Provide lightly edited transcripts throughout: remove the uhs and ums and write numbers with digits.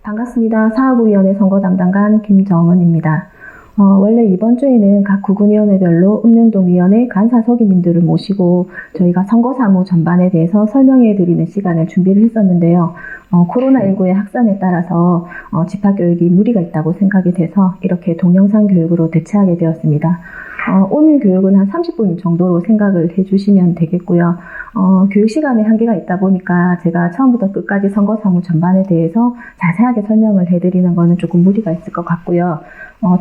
반갑습니다. 사업위원회 선거 담당관 김정은입니다. 원래 이번 주에는 각 구군위원회별로 읍면동위원회 간사 서기님들을 모시고 저희가 선거사무 전반에 대해서 설명해 드리는 시간을 준비를 했었는데요. 코로나19의 확산에 따라서 집합교육이 무리가 있다고 생각이 돼서 이렇게 동영상 교육으로 대체하게 되었습니다. 오늘 교육은 한 30분 정도로 생각을 해주시면 되겠고요. 교육 시간에 한계가 있다 보니까 제가 처음부터 끝까지 선거사무 전반에 대해서 자세하게 설명을 해드리는 것은 조금 무리가 있을 것 같고요.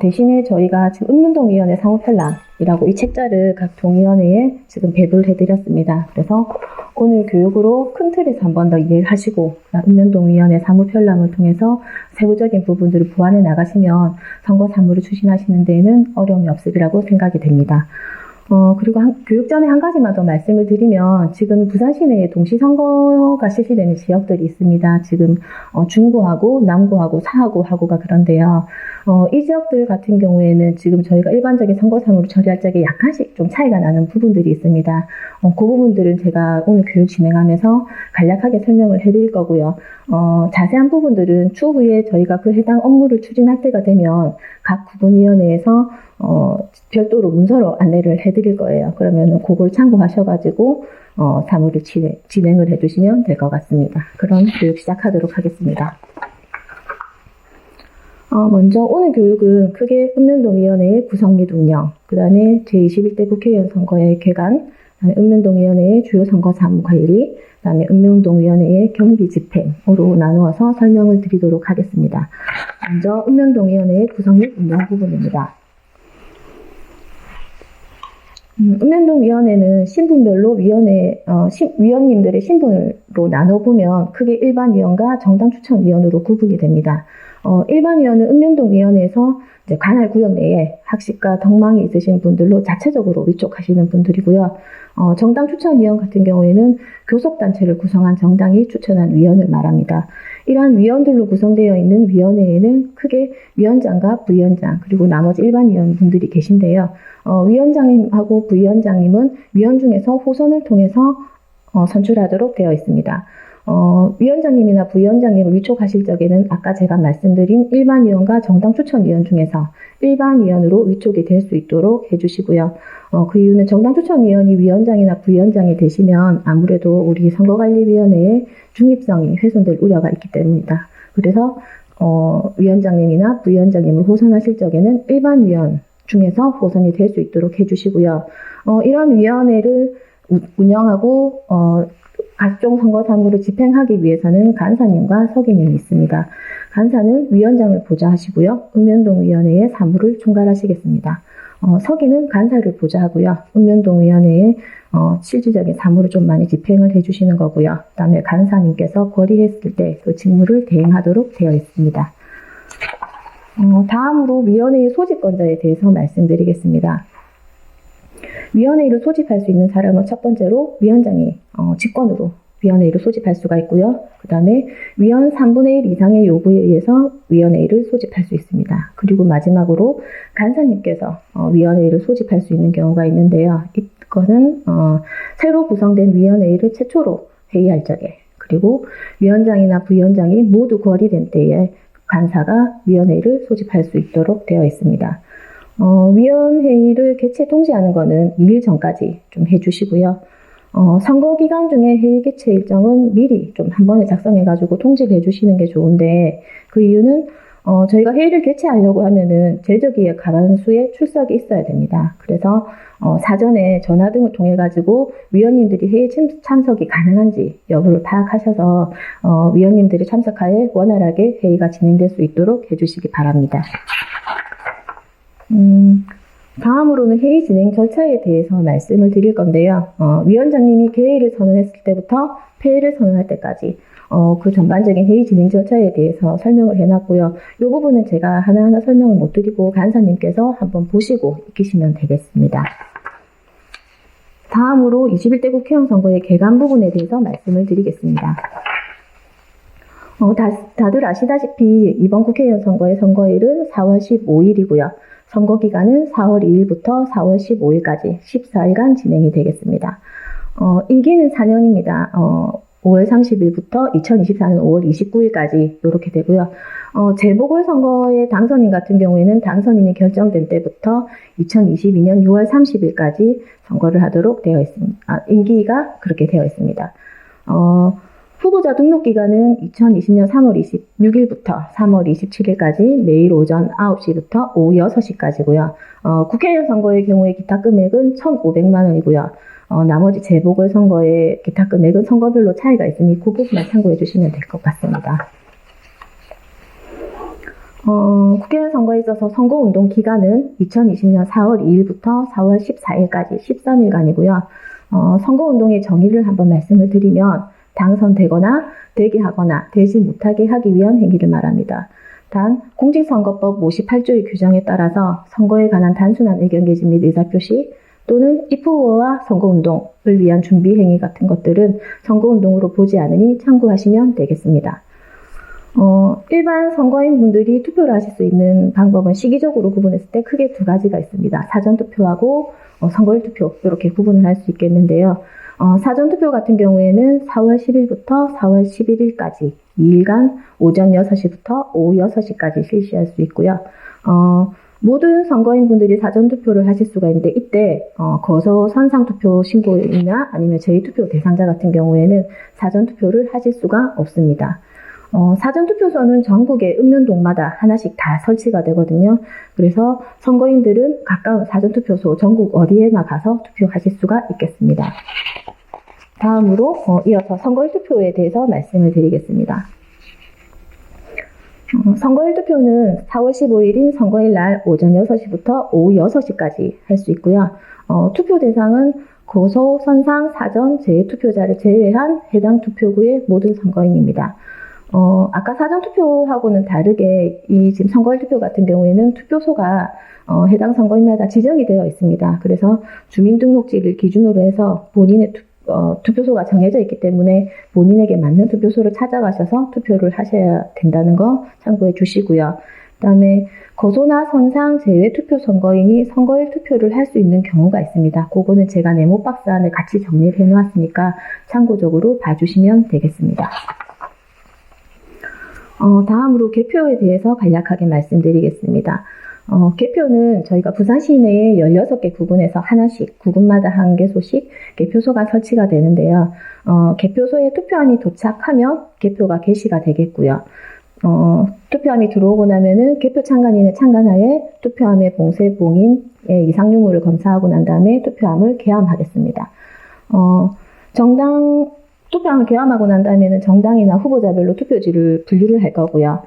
대신에 저희가 지금 읍면동위원회 사무편람이라고 이 책자를 각 동위원회에 지금 배부를 해드렸습니다. 그래서 오늘 교육으로 큰 틀에서 한 번 더 이해를 하시고 읍면동위원회 사무편람을 통해서 세부적인 부분들을 보완해 나가시면 선거 사무를 추진하시는 데에는 어려움이 없으리라고 생각이 됩니다. 그리고 교육 전에 한 가지만 더 말씀을 드리면 지금 부산 시내에 동시선거가 실시되는 지역들이 있습니다. 지금 중구하고 남구하고 사하구하고가 그런데요. 이 지역들 같은 경우에는 지금 저희가 일반적인 선거사무를 처리할 적에 약간씩 좀 차이가 나는 부분들이 있습니다. 그 부분들은 제가 오늘 교육 진행하면서 간략하게 설명을 해드릴 거고요. 자세한 부분들은 추후에 저희가 그 해당 업무를 추진할 때가 되면 각 구분위원회에서 별도로 문서로 안내를 해드릴 거예요. 그러면 그걸 참고하셔가지고 사무를 진행을 해주시면 될 것 같습니다. 그럼 교육 시작하도록 하겠습니다. 먼저 오늘 교육은 크게 읍면동위원회의 구성 및 운영, 그 다음에 제21대 국회의원 선거의 개관, 읍면동위원회의 주요 선거 사무 관리, 그 다음에 읍면동위원회의 경비 집행으로 나누어서 설명을 드리도록 하겠습니다. 먼저 읍면동위원회의 구성 및 운영 부분입니다. 읍면동위원회는 신분별로 위원님들의 신분으로 나눠보면 크게 일반위원과 정당 추천위원으로 구분이 됩니다. 일반위원은 읍면동위원회에서 이제 관할 구역 내에 학식과 덕망이 있으신 분들로 자체적으로 위촉하시는 분들이고요. 정당 추천위원 같은 경우에는 교섭단체를 구성한 정당이 추천한 위원을 말합니다. 이러한 위원들로 구성되어 있는 위원회에는 크게 위원장과 부위원장 그리고 나머지 일반 위원분들이 계신데요. 위원장님하고 부위원장님은 위원 중에서 호선을 통해서 선출하도록 되어 있습니다. 위원장님이나 부위원장님을 위촉하실 적에는 아까 제가 말씀드린 일반위원과 정당 추천위원 중에서 일반위원으로 위촉이 될 수 있도록 해주시고요. 그 이유는 정당 추천위원이 위원장이나 부위원장이 되시면 아무래도 우리 선거관리위원회의 중립성이 훼손될 우려가 있기 때문입니다. 그래서 위원장님이나 부위원장님을 호선하실 적에는 일반위원 중에서 호선이 될 수 있도록 해주시고요. 이런 위원회를 운영하고 각종 선거 사무를 집행하기 위해서는 간사님과 서기님이 있습니다. 간사는 위원장을 보좌하시고요. 읍면동위원회의 사무를 총괄하시겠습니다. 서기는 간사를 보좌하고요. 읍면동위원회의 실질적인 사무를 좀 많이 집행을 해주시는 거고요. 그 다음에 간사님께서 결의했을 때 그 직무를 대행하도록 되어 있습니다. 다음으로 위원회의 소집권자에 대해서 말씀드리겠습니다. 위원회의를 소집할 수 있는 사람은 첫 번째로 위원장이 직권으로 위원회의를 소집할 수가 있고요. 그 다음에 위원 3분의 1 이상의 요구에 의해서 위원회의를 소집할 수 있습니다. 그리고 마지막으로 간사님께서 위원회의를 소집할 수 있는 경우가 있는데요. 이것은 새로 구성된 위원회의를 최초로 회의할 적에 그리고 위원장이나 부위원장이 모두 거리된 때에 간사가 위원회의를 소집할 수 있도록 되어 있습니다. 위원회의를 개최 통지하는 것은 2일 전까지 좀 해주시고요. 선거 기간 중에 회의 개최 일정은 미리 좀 한 번에 작성해가지고 통지를 해주시는 게 좋은데 그 이유는 저희가 회의를 개최하려고 하면은 제적위의 과반수의 출석이 있어야 됩니다. 그래서 사전에 전화 등을 통해 가지고 위원님들이 회의 참석이 가능한지 여부를 파악하셔서 위원님들이 참석하에 원활하게 회의가 진행될 수 있도록 해주시기 바랍니다. 다음으로는 회의 진행 절차에 대해서 말씀을 드릴 건데요. 위원장님이 개회를 선언했을 때부터 폐회를 선언할 때까지 그 전반적인 회의 진행 절차에 대해서 설명을 해놨고요. 이 부분은 제가 하나하나 설명을 못 드리고 간사님께서 한번 보시고 익히시면 되겠습니다. 다음으로 21대 국회의원 선거의 개관 부분에 대해서 말씀을 드리겠습니다. 다들 아시다시피 이번 국회의원 선거의 선거일은 4월 15일이고요. 선거 기간은 4월 2일부터 4월 15일까지 14일간 진행이 되겠습니다. 임기는 4년입니다. 5월 30일부터 2024년 5월 29일까지 이렇게 되고요. 재보궐선거의 당선인 같은 경우에는 당선인이 결정된 때부터 2022년 6월 30일까지 선거를 하도록 되어 있습니다. 임기가 그렇게 되어 있습니다. 후보자 등록기간은 2020년 3월 26일부터 3월 27일까지 매일 오전 9시부터 오후 6시까지고요. 국회의원 선거의 경우에 기타 금액은 1,500만 원이고요. 나머지 재보궐선거의 기타 금액은 선거별로 차이가 있으니 그 부분만 참고해 주시면 될 것 같습니다. 국회의원 선거에 있어서 선거운동 기간은 2020년 4월 2일부터 4월 14일까지 13일간이고요. 선거운동의 정의를 한번 말씀을 드리면 당선되거나 되게 하거나 되지 못하게 하기 위한 행위를 말합니다. 단 공직선거법 58조의 규정에 따라서 선거에 관한 단순한 의견 개진 및 의사표시 또는 입후보와 선거운동을 위한 준비 행위 같은 것들은 선거운동으로 보지 않으니 참고하시면 되겠습니다. 일반 선거인분들이 투표를 하실 수 있는 방법은 시기적으로 구분했을 때 크게 두 가지가 있습니다. 사전투표하고 선거일 투표 이렇게 구분을 할 수 있겠는데요. 사전투표 같은 경우에는 4월 10일부터 4월 11일까지 2일간 오전 6시부터 오후 6시까지 실시할 수 있고요. 모든 선거인분들이 사전투표를 하실 수가 있는데 이때 거소 선상투표 신고인이나 아니면 제2투표 대상자 같은 경우에는 사전투표를 하실 수가 없습니다. 사전투표소는 전국의 읍면동마다 하나씩 다 설치가 되거든요. 그래서 선거인들은 가까운 사전투표소 전국 어디에나 가서 투표하실 수가 있겠습니다. 다음으로 이어서 선거일 투표에 대해서 말씀을 드리겠습니다. 선거일 투표는 4월 15일인 선거일 날 오전 6시부터 오후 6시까지 할 수 있고요. 투표 대상은 고소, 선상, 사전, 재투표자를 제외한 해당 투표구의 모든 선거인입니다. 아까 사전투표하고는 다르게 이 지금 선거일 투표 같은 경우에는 투표소가 해당 선거인마다 지정이 되어 있습니다. 그래서 주민등록지를 기준으로 해서 본인의 투표소가 정해져 있기 때문에 본인에게 맞는 투표소를 찾아가셔서 투표를 하셔야 된다는 거 참고해 주시고요. 그다음에 거소나 선상 제외 투표 선거인이 선거일 투표를 할 수 있는 경우가 있습니다. 그거는 제가 네모박스 안에 같이 정리를 해놓았으니까 참고적으로 봐주시면 되겠습니다. 다음으로 개표에 대해서 간략하게 말씀드리겠습니다. 개표는 저희가 부산 시내에 16개 구군에서 하나씩 구군마다 한 개소씩 개표소가 설치가 되는데요. 개표소에 투표함이 도착하면 개표가 개시가 되겠고요. 투표함이 들어오고 나면은 개표 참관인의 참관하에 투표함의 봉쇄, 봉인의 이상 유무를 검사하고 난 다음에 투표함을 개함하겠습니다. 투표함을 개함하고 난 다음에는 정당이나 후보자별로 투표지를 분류를 할 거고요.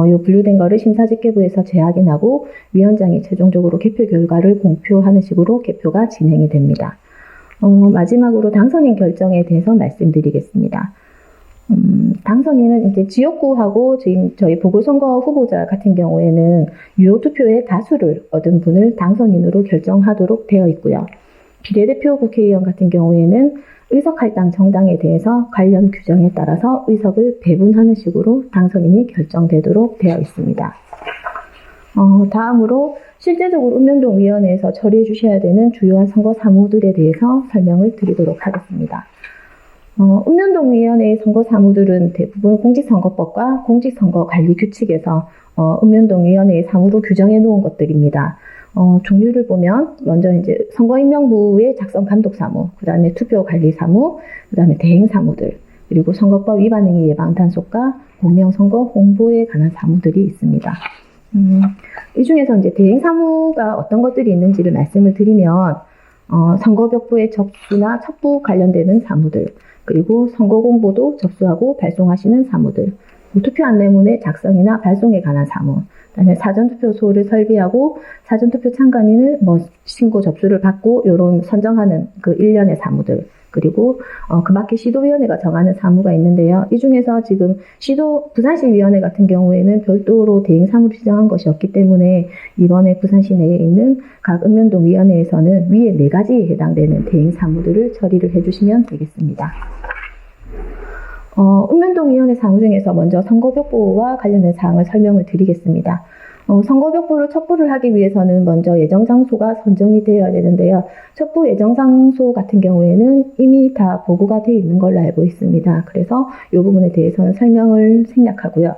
요 분류된 거를 심사집계부에서 재확인하고 위원장이 최종적으로 개표 결과를 공표하는 식으로 개표가 진행이 됩니다. 마지막으로 당선인 결정에 대해서 말씀드리겠습니다. 당선인은 이제 지역구하고 지금 저희 보궐선거 후보자 같은 경우에는 유효 투표의 다수를 얻은 분을 당선인으로 결정하도록 되어 있고요. 비례대표 국회의원 같은 경우에는 의석 할당 정당에 대해서 관련 규정에 따라서 의석을 배분하는 식으로 당선인이 결정되도록 되어 있습니다. 다음으로 실제적으로 읍면동위원회에서 처리해 주셔야 되는 주요한 선거 사무들에 대해서 설명을 드리도록 하겠습니다. 읍면동위원회의 선거 사무들은 대부분 공직선거법과 공직선거관리규칙에서 읍면동위원회의 사무로 규정해 놓은 것들입니다. 종류를 보면 먼저 이제 선거인명부의 작성 감독 사무, 그 다음에 투표 관리 사무, 그 다음에 대행 사무들, 그리고 선거법 위반 행위 예방 단속과 공명선거 홍보에 관한 사무들이 있습니다. 이 중에서 이제 대행 사무가 어떤 것들이 있는지를 말씀을 드리면 선거벽부의 접수나 첩부 관련되는 사무들, 그리고 선거공보도 접수하고 발송하시는 사무들, 투표 안내문의 작성이나 발송에 관한 사무, 그다음에 사전투표소를 설비하고 사전투표 참관인을 신고 접수를 받고 요런 선정하는 그 일련의 사무들, 그리고 그 밖에 시도위원회가 정하는 사무가 있는데요. 이 중에서 지금 부산시위원회 같은 경우에는 별도로 대행 사무를 지정한 것이 없기 때문에 이번에 부산시 내에 있는 각 읍면동위원회에서는 위에 4가지에 해당되는 대행 사무들을 처리를 해주시면 되겠습니다. 읍면동위원회 사무 중에서 먼저 선거벽보와 관련된 사항을 설명을 드리겠습니다. 선거벽보를 첩부를 하기 위해서는 먼저 예정장소가 선정이 되어야 되는데요. 첩부 예정장소 같은 경우에는 이미 다 보고가 되어 있는 걸로 알고 있습니다. 그래서 이 부분에 대해서는 설명을 생략하고요.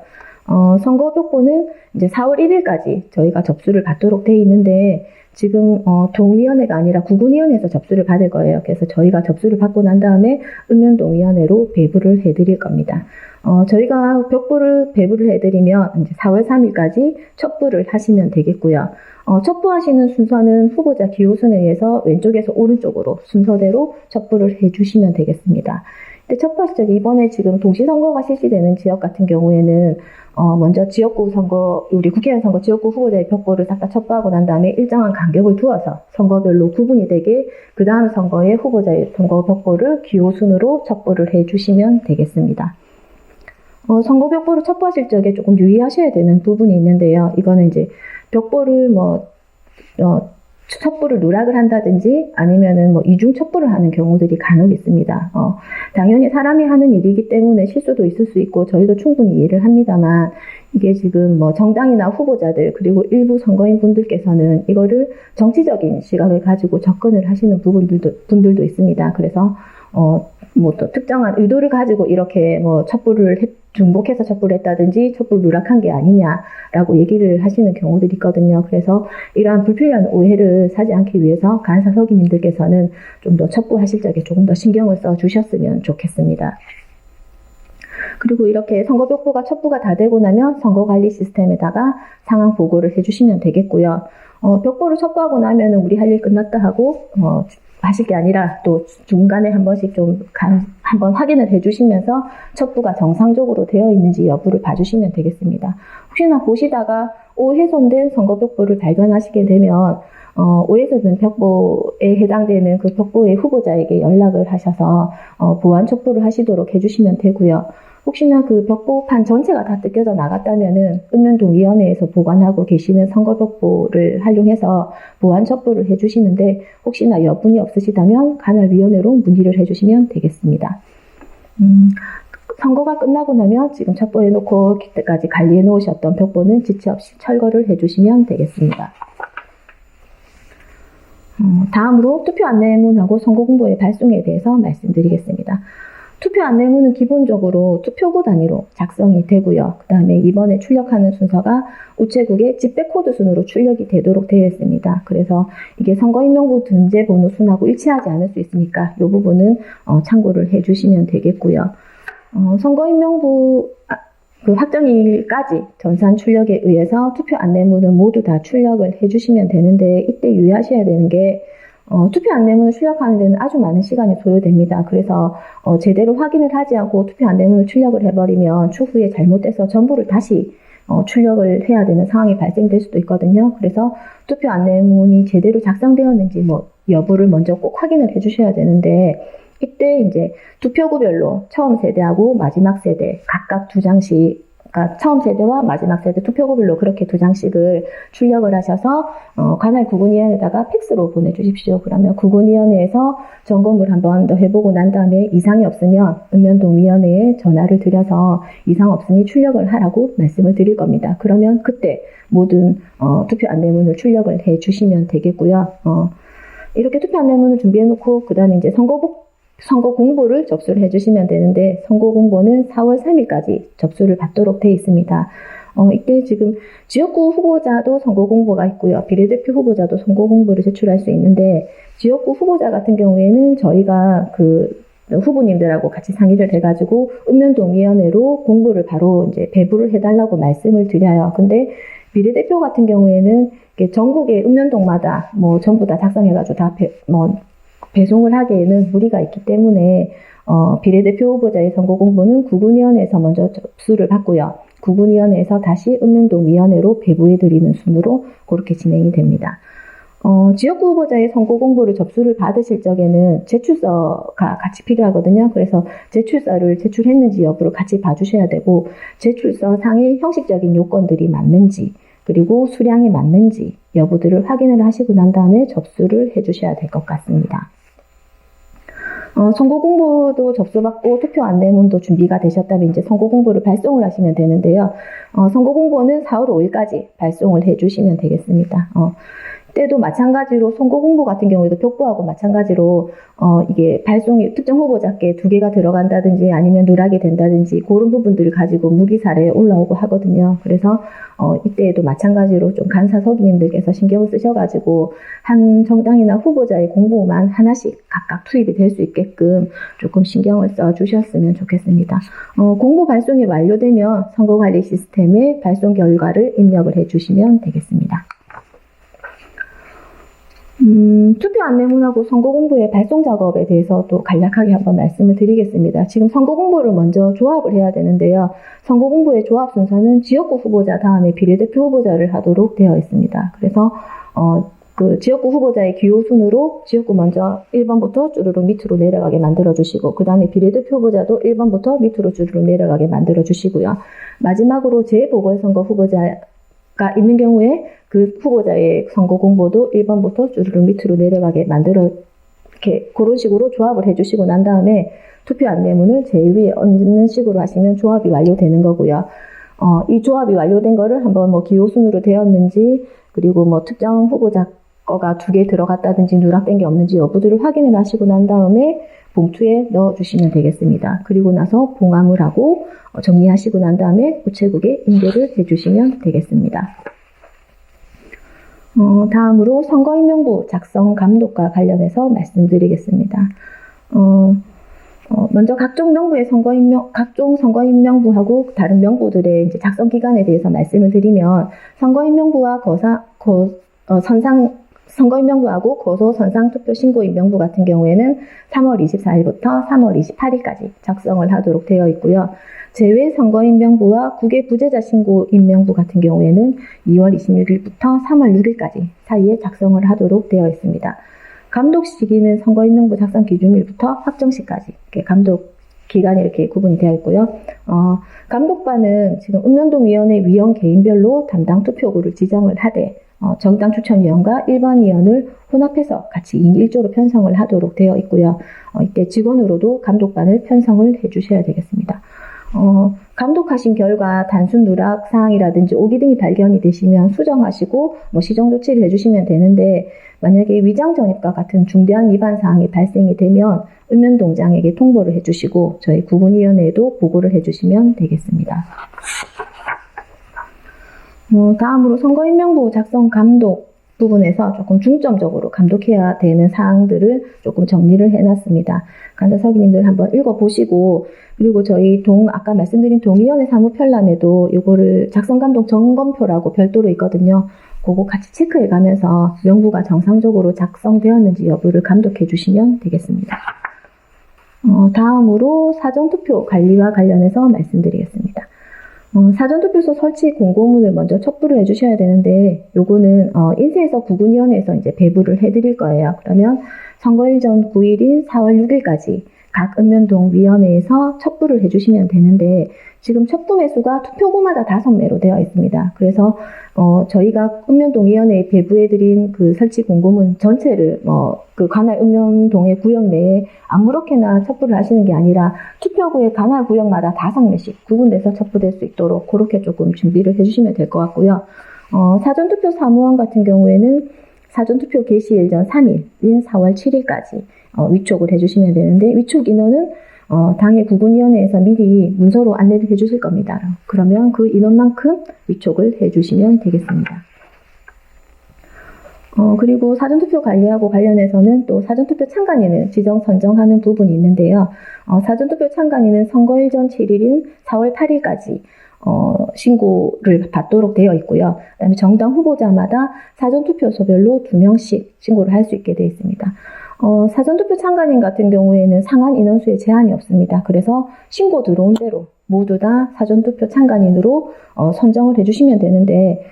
선거벽보는 이제 4월 1일까지 저희가 접수를 받도록 되어 있는데 지금 동위원회가 아니라 구군위원회에서 접수를 받을 거예요. 그래서 저희가 접수를 받고 난 다음에 읍면동위원회로 배부를 해드릴 겁니다. 저희가 벽보를 배부를 해드리면 이제 4월 3일까지 첩부를 하시면 되겠고요. 첩부하시는 순서는 후보자 기호순에 의해서 왼쪽에서 오른쪽으로 순서대로 첩부를 해주시면 되겠습니다. 근데 첩부하실 적에 이번에 지금 동시선거가 실시되는 지역 같은 경우에는 먼저 지역구 선거, 우리 국회의원 선거 지역구 후보자의 벽보를 싹 다 첩부하고 난 다음에 일정한 간격을 두어서 선거별로 구분이 되게 그 다음 선거의 후보자의 선거 벽보를 기호순으로 첩부를 해주시면 되겠습니다. 선거 벽보를 첩부하실 적에 조금 유의하셔야 되는 부분이 있는데요. 이거는 이제 벽보를 첩부를 누락을 한다든지 아니면은 이중 첩부를 하는 경우들이 간혹 있습니다. 당연히 사람이 하는 일이기 때문에 실수도 있을 수 있고 저희도 충분히 이해를 합니다만 이게 지금 정당이나 후보자들 그리고 일부 선거인 분들께서는 이거를 정치적인 시각을 가지고 접근을 하시는 분들도 있습니다. 그래서 또 특정한 의도를 가지고 이렇게 첩부를 중복해서 첩부를 했다든지 첩부를 누락한 게 아니냐라고 얘기를 하시는 경우들이 있거든요. 그래서 이러한 불필요한 오해를 사지 않기 위해서 간사 서기님들께서는 좀 더 첩부하실 적에 조금 더 신경을 써 주셨으면 좋겠습니다. 그리고 이렇게 선거벽보가 첩부가 다 되고 나면 선거관리 시스템에다가 상황 보고를 해주시면 되겠고요. 벽보를 첩부하고 나면은 우리 할 일 끝났다 하고 하실 게 아니라 또 중간에 한 번씩 한번 확인을 해주시면서 첩부가 정상적으로 되어 있는지 여부를 봐주시면 되겠습니다. 혹시나 보시다가 오해손된 선거벽보를 발견하시게 되면 오해손된 벽보에 해당되는 그 벽보의 후보자에게 연락을 하셔서 보완 첩부를 하시도록 해주시면 되고요. 혹시나 그 벽보판 전체가 다 뜯겨져 나갔다면은 읍면동위원회에서 보관하고 계시는 선거벽보를 활용해서 보완 첩부를 해주시는데 혹시나 여분이 없으시다면 관할위원회로 문의를 해주시면 되겠습니다. 선거가 끝나고 나면 지금 첩부해 놓고 그때까지 관리해 놓으셨던 벽보는 지체 없이 철거를 해주시면 되겠습니다. 다음으로 투표 안내문하고 선거공보의 발송에 대해서 말씀드리겠습니다. 투표 안내문은 기본적으로 투표구 단위로 작성이 되고요. 그 다음에 이번에 출력하는 순서가 우체국의 집배코드 순으로 출력이 되도록 되어 있습니다. 그래서 이게 선거인명부 등재번호 순하고 일치하지 않을 수 있으니까 이 부분은 참고를 해주시면 되겠고요. 선거인명부 그 확정일까지 전산 출력에 의해서 투표 안내문은 모두 다 출력을 해주시면 되는데 이때 유의하셔야 되는 게 투표 안내문을 출력하는 데는 아주 많은 시간이 소요됩니다. 그래서 제대로 확인을 하지 않고 투표 안내문을 출력을 해버리면 추후에 잘못돼서 전부를 다시 출력을 해야 되는 상황이 발생될 수도 있거든요. 그래서 투표 안내문이 제대로 작성되었는지 여부를 먼저 꼭 확인을 해주셔야 되는데 이때 이제 투표구별로 처음 세대하고 마지막 세대 각각 2장씩 그러니까 처음 세대와 마지막 세대 투표구별로 그렇게 2장씩을 출력을 하셔서 관할 구군위원회에다가 팩스로 보내주십시오. 그러면 구군위원회에서 점검을 한 번 더 해보고 난 다음에 이상이 없으면 읍면동위원회에 전화를 드려서 이상 없으니 출력을 하라고 말씀을 드릴 겁니다. 그러면 그때 모든 투표 안내문을 출력을 해주시면 되겠고요. 이렇게 투표 안내문을 준비해놓고 그 다음에 이제 선거 공보를 접수를 해주시면 되는데 선거 공보는 4월 3일까지 접수를 받도록 되어 있습니다. 이때 지금 지역구 후보자도 선거 공보가 있고요. 비례대표 후보자도 선거 공보를 제출할 수 있는데 지역구 후보자 같은 경우에는 저희가 그 후보님들하고 같이 상의를 해가지고 읍면동위원회로 공보를 바로 이제 배부를 해달라고 말씀을 드려요. 근데 비례대표 같은 경우에는 전국의 읍면동마다 전부 다 작성해가지고 다 배송을 하기에는 무리가 있기 때문에 비례대표 후보자의 선거 공보는 구군위원회에서 먼저 접수를 받고요. 구군위원회에서 다시 읍면동위원회로 배부해드리는 순으로 그렇게 진행이 됩니다. 지역구 후보자의 선거 공보를 접수를 받으실 적에는 제출서가 같이 필요하거든요. 그래서 제출서를 제출했는지 여부를 같이 봐주셔야 되고 제출서 상의 형식적인 요건들이 맞는지 그리고 수량이 맞는지 여부들을 확인을 하시고 난 다음에 접수를 해주셔야 될 것 같습니다. 선거 공보도 접수받고 투표 안내문도 준비가 되셨다면 이제 선거 공보를 발송을 하시면 되는데요. 선거 공보는 4월 5일까지 발송을 해주시면 되겠습니다. 때도 마찬가지로 선거 공보 같은 경우에도 벽보하고 마찬가지로 이게 발송이 특정 후보자께 2개가 들어간다든지 아니면 누락이 된다든지 그런 부분들을 가지고 무기사례에 올라오고 하거든요. 그래서 이때에도 마찬가지로 좀 간사 서기님들께서 신경을 쓰셔가지고 한 정당이나 후보자의 공보만 하나씩 각각 투입이 될 수 있게끔 조금 신경을 써주셨으면 좋겠습니다. 공보 발송이 완료되면 선거관리 시스템에 발송 결과를 입력을 해주시면 되겠습니다. 투표 안내문하고 선거 공보의 발송 작업에 대해서 또 간략하게 한번 말씀을 드리겠습니다. 지금 선거 공보를 먼저 조합을 해야 되는데요. 선거 공보의 조합 순서는 지역구 후보자 다음에 비례대표 후보자를 하도록 되어 있습니다. 그래서 그 지역구 후보자의 기호 순으로 지역구 먼저 1번부터 쭈루룩 밑으로 내려가게 만들어 주시고 그 다음에 비례대표 후보자도 1번부터 밑으로 쭈루룩 내려가게 만들어 주시고요. 마지막으로 재보궐선거 후보자가 있는 경우에 그 후보자의 선거 공보도 1번부터 쭈루룩 밑으로 내려가게 만들어 이렇게 그런 식으로 조합을 해주시고 난 다음에 투표 안내문을 제일 위에 얹는 식으로 하시면 조합이 완료되는 거고요. 이 조합이 완료된 거를 한번 뭐 기호 순으로 되었는지 그리고 뭐 특정 후보자 거가 2개 들어갔다든지 누락된 게 없는지 여부들을 확인을 하시고 난 다음에 봉투에 넣어주시면 되겠습니다. 그리고 나서 봉함을 하고 정리하시고 난 다음에 우체국에 인계를 해주시면 되겠습니다. 다음으로 선거임명부 작성 감독과 관련해서 말씀드리겠습니다. 먼저 각종 선거임명부하고 다른 명부들의 이제 작성 기간에 대해서 말씀을 드리면 선거임명부와 선거임명부하고 고소선상투표신고임명부 같은 경우에는 3월 24일부터 3월 28일까지 작성을 하도록 되어 있고요. 제외선거임명부와 국외부재자신고임명부 같은 경우에는 2월 26일부터 3월 6일까지 사이에 작성을 하도록 되어 있습니다. 감독 시기는 선거임명부 작성 기준일부터 확정시까지 이렇게 감독 기간이 이렇게 구분이 되어 있고요. 감독반은 지금 읍면동위원회 위원 개인별로 담당 투표구를 지정을 하되 정당 추천위원과 일반위원을 혼합해서 같이 2인 1조로 편성을 하도록 되어 있고요. 이때 직원으로도 감독반을 편성을 해주셔야 되겠습니다. 감독하신 결과 단순 누락 사항이라든지 오기 등이 발견이 되시면 수정하시고 시정 조치를 해주시면 되는데 만약에 위장 전입과 같은 중대한 위반 사항이 발생이 되면 읍면동장에게 통보를 해주시고 저희 구분위원회에도 보고를 해주시면 되겠습니다. 다음으로 선거임명부 작성 감독 부분에서 조금 중점적으로 감독해야 되는 사항들을 조금 정리를 해놨습니다. 간사 서기님들 한번 읽어보시고 그리고 저희 아까 말씀드린 동의원회 사무편람에도 이거를 작성감독 점검표라고 별도로 있거든요. 그거 같이 체크해 가면서 명부가 정상적으로 작성되었는지 여부를 감독해 주시면 되겠습니다. 다음으로 사전투표 관리와 관련해서 말씀드리겠습니다. 사전투표소 설치 공고문을 먼저 첩부를 해주셔야 되는데 요거는 인쇄해서 구군위원회에서 이제 배부를 해드릴 거예요. 그러면 선거일 전 9일인 4월 6일까지 각 읍면동 위원회에서 첩부를 해주시면 되는데 지금 첩부 매수가 투표구마다 5매로 되어 있습니다. 그래서 저희가 읍면동 위원회에 배부해드린 그 설치 공고문 전체를 그 관할 읍면동의 구역 내에 아무렇게나 첩부를 하시는 게 아니라 투표구의 관할 구역마다 5매씩 구분돼서 첩부될 수 있도록 그렇게 조금 준비를 해주시면 될 것 같고요. 사전투표 사무원 같은 경우에는 사전투표 개시일 전 3일인 4월 7일까지 위촉을 해주시면 되는데 위촉 인원은 당의 구군위원회에서 미리 문서로 안내를 해주실 겁니다. 그러면 그 인원만큼 위촉을 해주시면 되겠습니다. 그리고 사전투표 관리하고 관련해서는 또 사전투표 참관인을 선정하는 부분이 있는데요. 사전투표 참관인은 선거일 전 7일인 4월 8일까지 신고를 받도록 되어 있고요. 그다음에 정당 후보자마다 사전투표소별로 2명씩 신고를 할 수 있게 되어 있습니다. 사전투표 참관인 같은 경우에는 상한 인원수에 제한이 없습니다. 그래서 신고 들어온 대로 모두 다 사전투표 참관인으로 선정을 해주시면 되는데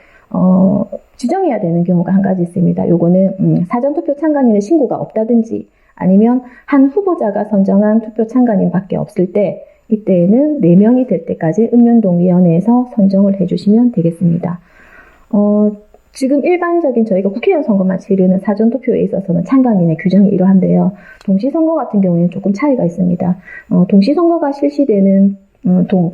지정해야 되는 경우가 한 가지 있습니다. 요거는 사전투표 참관인의 신고가 없다든지 아니면 한 후보자가 선정한 투표 참관인밖에 없을 때 이때에는 4명이 될 때까지 읍면동위원회에서 선정을 해주시면 되겠습니다. 지금 일반적인 저희가 국회의원 선거만 치르는 사전투표에 있어서는 찬관인의 규정이 이러한데요. 동시선거 같은 경우에는 조금 차이가 있습니다. 동시선거가 실시되는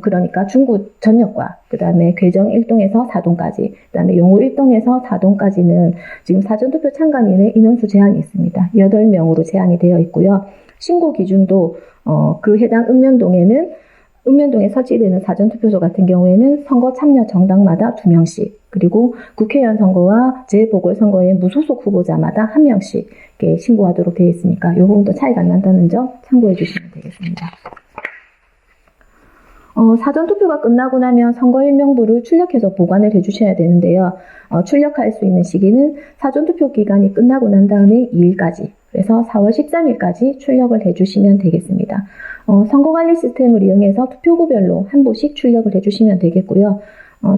그러니까 중구 전역과 그 다음에 괴정 1동에서 4동까지, 그 다음에 용호 1동에서 4동까지는 지금 사전투표 참관인의 인원수 제한이 있습니다. 8명으로 제한이 되어 있고요. 신고 기준도 그 해당 읍면동에 설치되는 사전투표소 같은 경우에는 선거 참여 정당마다 2명씩, 그리고 국회의원 선거와 재보궐선거의 무소속 후보자마다 1명씩 신고하도록 되어 있으니까 이 부분도 차이가 안 난다는 점 참고해 주시면 되겠습니다. 사전투표가 끝나고 나면 선거일명부를 출력해서 보관을 해주셔야 되는데요. 출력할 수 있는 시기는 사전투표 기간이 끝나고 난 다음에 2일까지, 그래서 4월 13일까지 출력을 해주시면 되겠습니다. 선거관리 시스템을 이용해서 투표구별로 한 부씩 출력을 해주시면 되겠고요.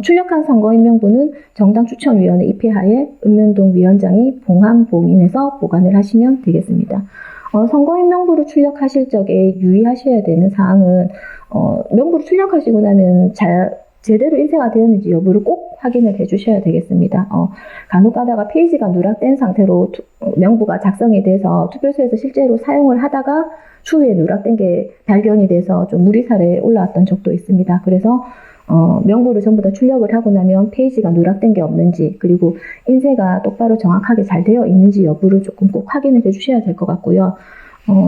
출력한 선거인명부는 정당 추천위원회 입회하에 읍면동 위원장이 봉함봉인해서 보관을 하시면 되겠습니다. 선거인명부를 출력하실 적에 유의하셔야 되는 사항은 명부를 출력하시고 나면 제대로 인쇄가 되었는지 여부를 꼭 확인을 해주셔야 되겠습니다. 간혹 가다가 페이지가 누락된 상태로 명부가 작성이 돼서 투표소에서 실제로 사용을 하다가 추후에 누락된 게 발견이 돼서 좀 무리사례에 올라왔던 적도 있습니다. 그래서 명부를 전부 다 출력을 하고 나면 페이지가 누락된 게 없는지, 그리고 인쇄가 똑바로 정확하게 잘 되어 있는지 여부를 조금 꼭 확인을 해주셔야 될 것 같고요.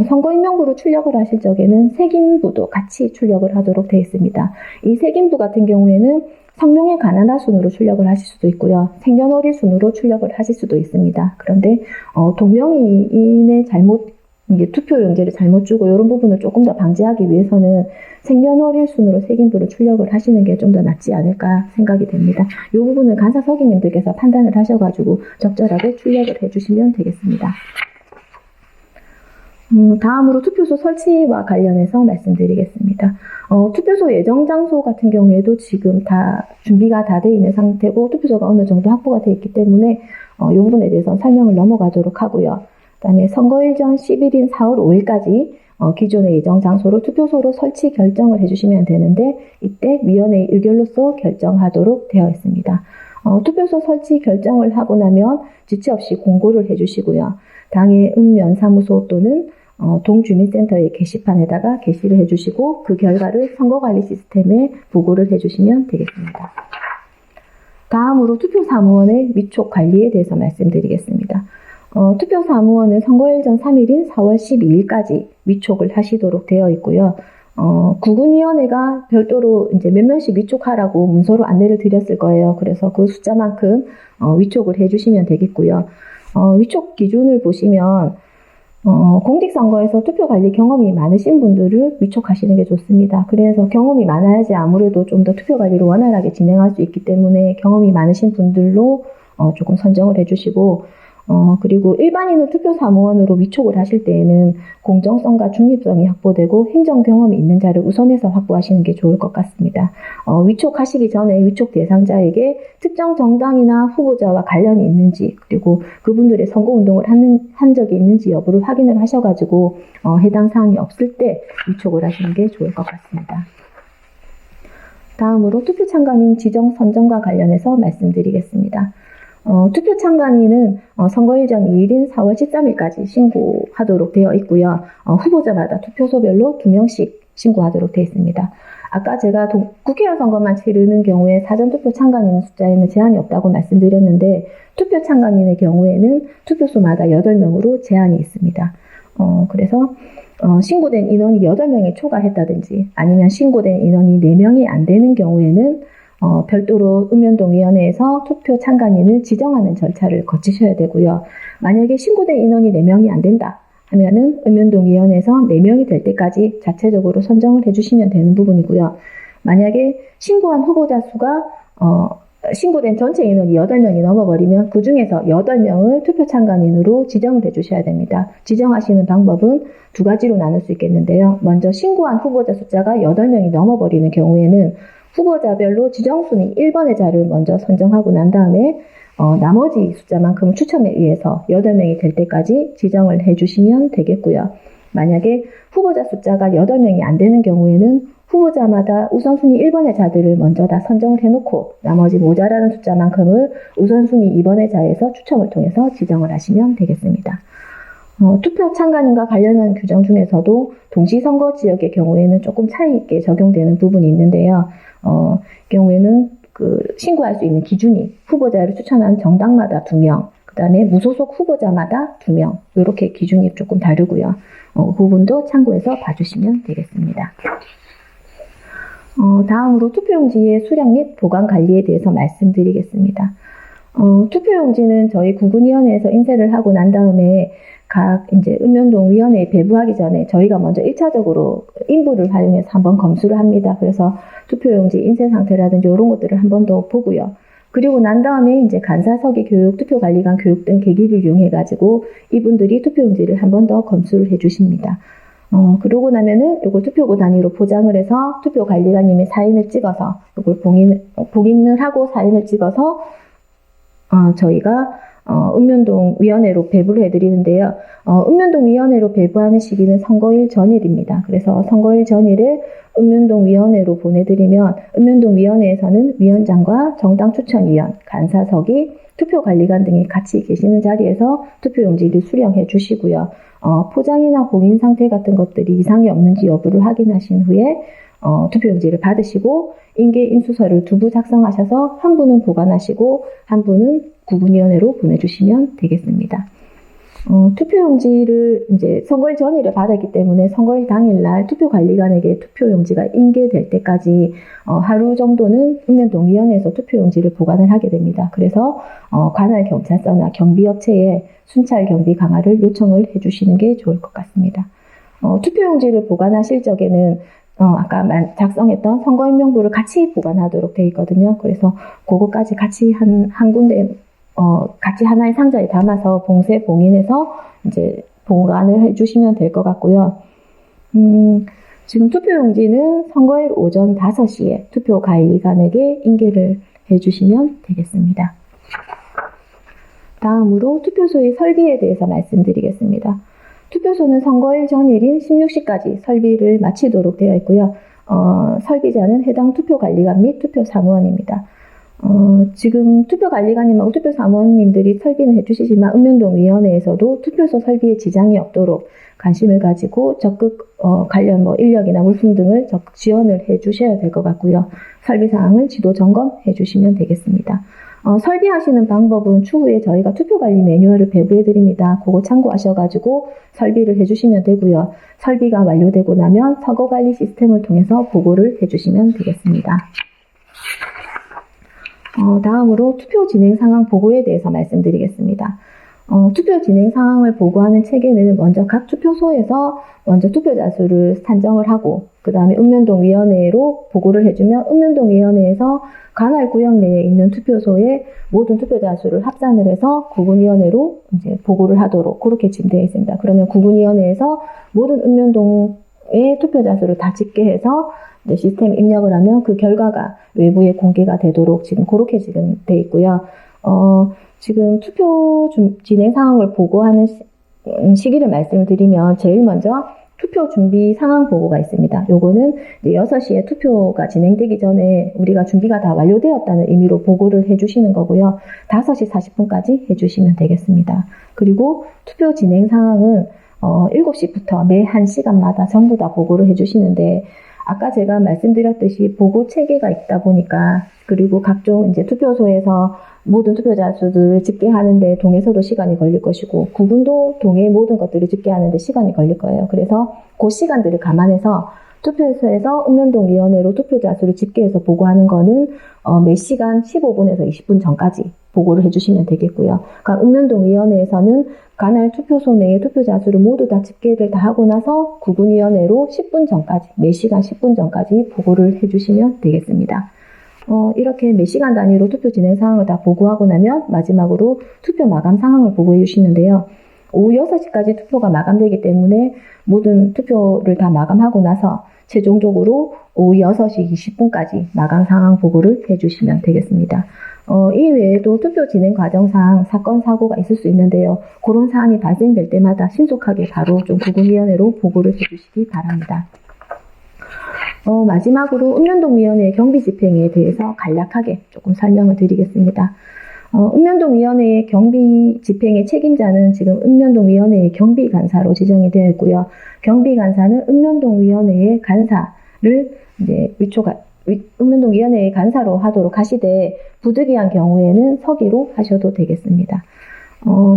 선거인명부로 출력을 하실 적에는 색인부도 같이 출력을 하도록 되어 있습니다. 이 색인부 같은 경우에는 성명의 가나다 순으로 출력을 하실 수도 있고요. 생년월일 순으로 출력을 하실 수도 있습니다. 그런데 동명이인의 투표 용지를 잘못 주고 이런 부분을 조금 더 방지하기 위해서는 생년월일 순으로 색인부를 출력을 하시는 게 좀 더 낫지 않을까 생각이 됩니다. 이 부분은 간사 서기님들께서 판단을 하셔가지고 적절하게 출력을 해주시면 되겠습니다. 다음으로 투표소 설치와 관련해서 말씀드리겠습니다. 투표소 예정 장소 같은 경우에도 지금 다 준비가 다 되어 있는 상태고 투표소가 어느 정도 확보가 되어 있기 때문에 이 부분에 대해서 설명을 넘어가도록 하고요. 그다음에 선거일 전 11일 4월 5일까지 기존의 예정 장소로 투표소로 설치 결정을 해주시면 되는데 이때 위원회의 의결로서 결정하도록 되어 있습니다. 투표소 설치 결정을 하고 나면 지체 없이 공고를 해주시고요. 당의 읍면사무소 또는 동주민센터의 게시판에다가 게시를 해주시고 그 결과를 선거관리 시스템에 보고를 해주시면 되겠습니다. 다음으로 투표사무원의 위촉 관리에 대해서 말씀드리겠습니다. 투표사무원은 선거일 전 3일인 4월 12일까지 위촉을 하시도록 되어 있고요. 구군위원회가 별도로 이제 몇 명씩 위촉하라고 문서로 안내를 드렸을 거예요. 그래서 그 숫자만큼 위촉을 해주시면 되겠고요. 위촉 기준을 보시면 공직선거에서 투표관리 경험이 많으신 분들을 위촉하시는 게 좋습니다. 그래서 경험이 많아야지 아무래도 좀 더 투표관리를 원활하게 진행할 수 있기 때문에 경험이 많으신 분들로 조금 선정을 해주시고 그리고 일반인을 투표사무원으로 위촉을 하실 때에는 공정성과 중립성이 확보되고 행정 경험이 있는 자를 우선해서 확보하시는 게 좋을 것 같습니다. 위촉하시기 전에 위촉 대상자에게 특정 정당이나 후보자와 관련이 있는지, 그리고 그분들의 선거운동을 한 적이 있는지 여부를 확인을 하셔가지고 해당 사항이 없을 때 위촉을 하시는 게 좋을 것 같습니다. 다음으로 투표참관인 지정 선정과 관련해서 말씀드리겠습니다. 투표참관인은 선거일 전 2일인 4월 13일까지 신고하도록 되어 있고요. 후보자마다 투표소별로 2명씩 신고하도록 되어 있습니다. 아까 제가 국회의원 선거만 치르는 경우에 사전투표 참관인 숫자에는 제한이 없다고 말씀드렸는데 투표 참관인의 경우에는 투표소마다 8명으로 제한이 있습니다. 그래서 신고된 인원이 8명에 초과했다든지 아니면 신고된 인원이 4명이 안 되는 경우에는 별도로 읍면동위원회에서 투표 참관인을 지정하는 절차를 거치셔야 되고요. 만약에 신고된 인원이 4명이 안 된다 하면은 읍면동위원회에서 4명이 될 때까지 자체적으로 선정을 해주시면 되는 부분이고요. 만약에 신고한 후보자 수가 신고된 전체 인원이 8명이 넘어버리면 그 중에서 8명을 투표 참관인으로 지정을 해주셔야 됩니다. 지정하시는 방법은 두 가지로 나눌 수 있겠는데요. 먼저 신고한 후보자 숫자가 8명이 넘어버리는 경우에는 후보자별로 지정순위 1번의 자를 먼저 선정하고 난 다음에 나머지 숫자만큼 추첨에 의해서 8명이 될 때까지 지정을 해주시면 되겠고요. 만약에 후보자 숫자가 8명이 안 되는 경우에는 후보자마다 우선순위 1번의 자들을 먼저 다 선정을 해놓고 나머지 모자라는 숫자만큼을 우선순위 2번의 자에서 추첨을 통해서 지정을 하시면 되겠습니다. 투표 참관인과 관련한 규정 중에서도 동시선거 지역의 경우에는 조금 차이 있게 적용되는 부분이 있는데요. 경우에는 신고할 수 있는 기준이 후보자를 추천한 정당마다 2명, 그 다음에 무소속 후보자마다 2명, 이렇게 기준이 조금 다르고요. 그 부분도 참고해서 봐주시면 되겠습니다. 다음으로 투표용지의 수령 및 보관 관리에 대해서 말씀드리겠습니다. 투표용지는 저희 구군위원회에서 인쇄를 하고 난 다음에 각 이제 읍면동위원회에 배부하기 전에 저희가 먼저 1차적으로 인부를 활용해서 한번 검수를 합니다. 그래서 투표용지 인쇄 상태라든지 이런 것들을 한 번 더 보고요. 그리고 난 다음에 이제 간사서기 교육, 투표관리관 교육 등 계기를 이용해가지고 이분들이 투표용지를 한 번 더 검수를 해주십니다. 그러고 나면은 이걸 투표구 단위로 포장을 해서 투표관리관님이 사인을 찍어서 이걸 봉인을 하고 사인을 찍어서 저희가 읍면동 위원회로 배부를 해드리는데요. 읍면동 위원회로 배부하는 시기는 선거일 전일입니다. 그래서 선거일 전일에 읍면동 위원회로 보내드리면 읍면동 위원회에서는 위원장과 정당 추천위원, 간사석이 투표관리관 등이 같이 계시는 자리에서 투표용지를 수령해 주시고요. 포장이나 봉인 상태 같은 것들이 이상이 없는지 여부를 확인하신 후에 투표용지를 받으시고 인계인수서를 2부 작성하셔서 한 분은 보관하시고 한 분은 구군위원회로 보내주시면 되겠습니다. 투표용지를 이제 선거일 전일에 받았기 때문에 선거일 당일날 투표관리관에게 투표용지가 인계될 때까지 하루 정도는 읍면동위원회에서 투표용지를 보관을 하게 됩니다. 그래서 관할 경찰서나 경비업체에 순찰 경비 강화를 요청을 해주시는 게 좋을 것 같습니다. 투표용지를 보관하실 적에는 아까 작성했던 선거인명부를 같이 보관하도록 되어 있거든요. 그래서 그거까지 같이 한 군데 같이 하나의 상자에 담아서 봉쇄 봉인해서 이제 보관을 해주시면 될 것 같고요. 지금 투표용지는 선거일 오전 5시에 투표관리관에게 인계를 해주시면 되겠습니다. 다음으로 투표소의 설비에 대해서 말씀드리겠습니다. 투표소는 선거일 전일인 16시까지 설비를 마치도록 되어 있고요. 설비자는 해당 투표관리관 및 투표사무원입니다. 지금 투표관리관님하고 투표사무원님들이 설비는 해주시지만 읍면동위원회에서도 투표소 설비에 지장이 없도록 관심을 가지고 적극 관련 인력이나 물품 등을 적극 지원을 해주셔야 될 것 같고요. 설비사항을 지도 점검해 주시면 되겠습니다. 설비하시는 방법은 추후에 저희가 투표관리 매뉴얼을 배부해드립니다. 그거 참고하셔가지고 설비를 해주시면 되고요. 설비가 완료되고 나면 서거관리 시스템을 통해서 보고를 해주시면 되겠습니다. 다음으로 투표 진행 상황 보고에 대해서 말씀드리겠습니다. 투표 진행 상황을 보고하는 체계는 먼저 각 투표소에서 먼저 투표자 수를 산정을 하고 그 다음에 읍면동위원회로 보고를 해주면 읍면동위원회에서 관할 구역 내에 있는 투표소에 모든 투표자 수를 합산을 해서 구군위원회로 이제 보고를 하도록 그렇게 지금 되어 있습니다. 그러면 구군위원회에서 모든 읍면동의 투표자 수를 다 집계해서 이제 시스템 입력을 하면 그 결과가 외부에 공개가 되도록 지금 그렇게 지금 되어 있고요. 지금 투표 진행 상황을 보고하는 시기를 말씀을 드리면 제일 먼저 투표 준비 상황 보고가 있습니다. 요거는 이제 6시에 투표가 진행되기 전에 우리가 준비가 다 완료되었다는 의미로 보고를 해주시는 거고요. 5시 40분까지 해주시면 되겠습니다. 그리고 투표 진행 상황은 7시부터 매 1시간마다 전부 다 보고를 해주시는데 아까 제가 말씀드렸듯이 보고 체계가 있다 보니까 그리고 각종 이제 투표소에서 모든 투표자 수들을 집계하는데 동에서도 시간이 걸릴 것이고 구군도 동의 모든 것들을 집계하는데 시간이 걸릴 거예요. 그래서 그 시간들을 감안해서 투표소에서 읍면동위원회로 투표자 수를 집계해서 보고하는 거는 매 시간 15분에서 20분 전까지 보고를 해주시면 되겠고요. 그러니까 읍면동위원회에서는 관할 투표소 내의 투표자 수를 모두 다 집계를 다 하고 나서 구군위원회로 10분 전까지, 매 시간 10분 전까지 보고를 해주시면 되겠습니다. 이렇게 몇 시간 단위로 투표 진행 상황을 다 보고하고 나면 마지막으로 투표 마감 상황을 보고해 주시는데요. 오후 6시까지 투표가 마감되기 때문에 모든 투표를 다 마감하고 나서 최종적으로 오후 6시 20분까지 마감 상황 보고를 해주시면 되겠습니다. 이 외에도 투표 진행 과정상 사건, 사고가 있을 수 있는데요. 그런 사안이 발생될 때마다 신속하게 바로 좀 구군위원회로 보고를 해주시기 바랍니다. 마지막으로 읍면동위원회의 경비집행에 대해서 간략하게 조금 설명을 드리겠습니다. 읍면동위원회의 경비집행의 책임자는 지금 읍면동위원회의 경비간사로 지정이 되어 있고요. 경비간사는 읍면동위원회의 간사를 이제 읍면동위원회의 간사로 하도록 하시되 부득이한 경우에는 서기로 하셔도 되겠습니다.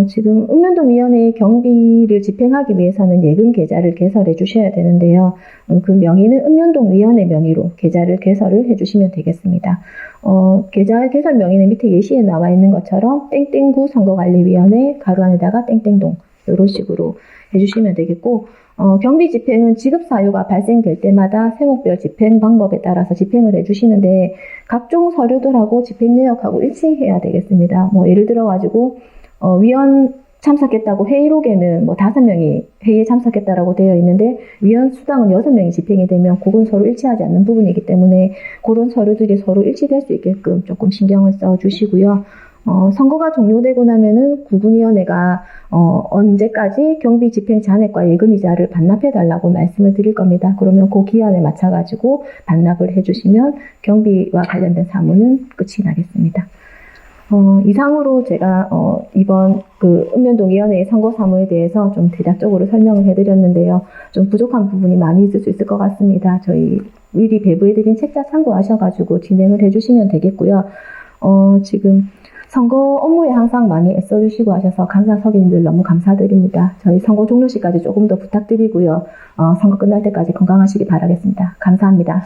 지금 읍면동위원회의 경비를 집행하기 위해서는 예금 계좌를 개설해 주셔야 되는데요. 그 명의는 읍면동위원회 명의로 계좌를 개설을 해 주시면 되겠습니다. 계좌 개설 명의는 밑에 예시에 나와 있는 것처럼 땡땡구 선거관리위원회 가로 안에다가 땡땡동 이런 식으로 해주시면 되겠고, 경비 집행은 지급 사유가 발생될 때마다 세목별 집행 방법에 따라서 집행을 해주시는데 각종 서류들하고 집행 내역하고 일치해야 되겠습니다. 예를 들어가지고 위원 참석했다고 회의록에는 5명이 회의에 참석했다라고 되어 있는데 위원 수당은 6명이 집행이 되면 그건 서로 일치하지 않는 부분이기 때문에 그런 서류들이 서로 일치될 수 있게끔 조금 신경을 써 주시고요. 선거가 종료되고 나면은 구군위원회가 언제까지 경비 집행 잔액과 예금이자를 반납해 달라고 말씀을 드릴 겁니다. 그러면 그 기한에 맞춰가지고 반납을 해주시면 경비와 관련된 사무는 끝이 나겠습니다. 이상으로 제가 이번 읍면동위원회의 선거 사무에 대해서 좀 대략적으로 설명을 해드렸는데요. 좀 부족한 부분이 많이 있을 수 있을 것 같습니다. 저희 미리 배부해드린 책자 참고하셔가지고 진행을 해주시면 되겠고요. 지금 선거 업무에 항상 많이 애써주시고 하셔서 간사 서기님들 너무 감사드립니다. 저희 선거 종료 시까지 조금 더 부탁드리고요. 선거 끝날 때까지 건강하시기 바라겠습니다. 감사합니다.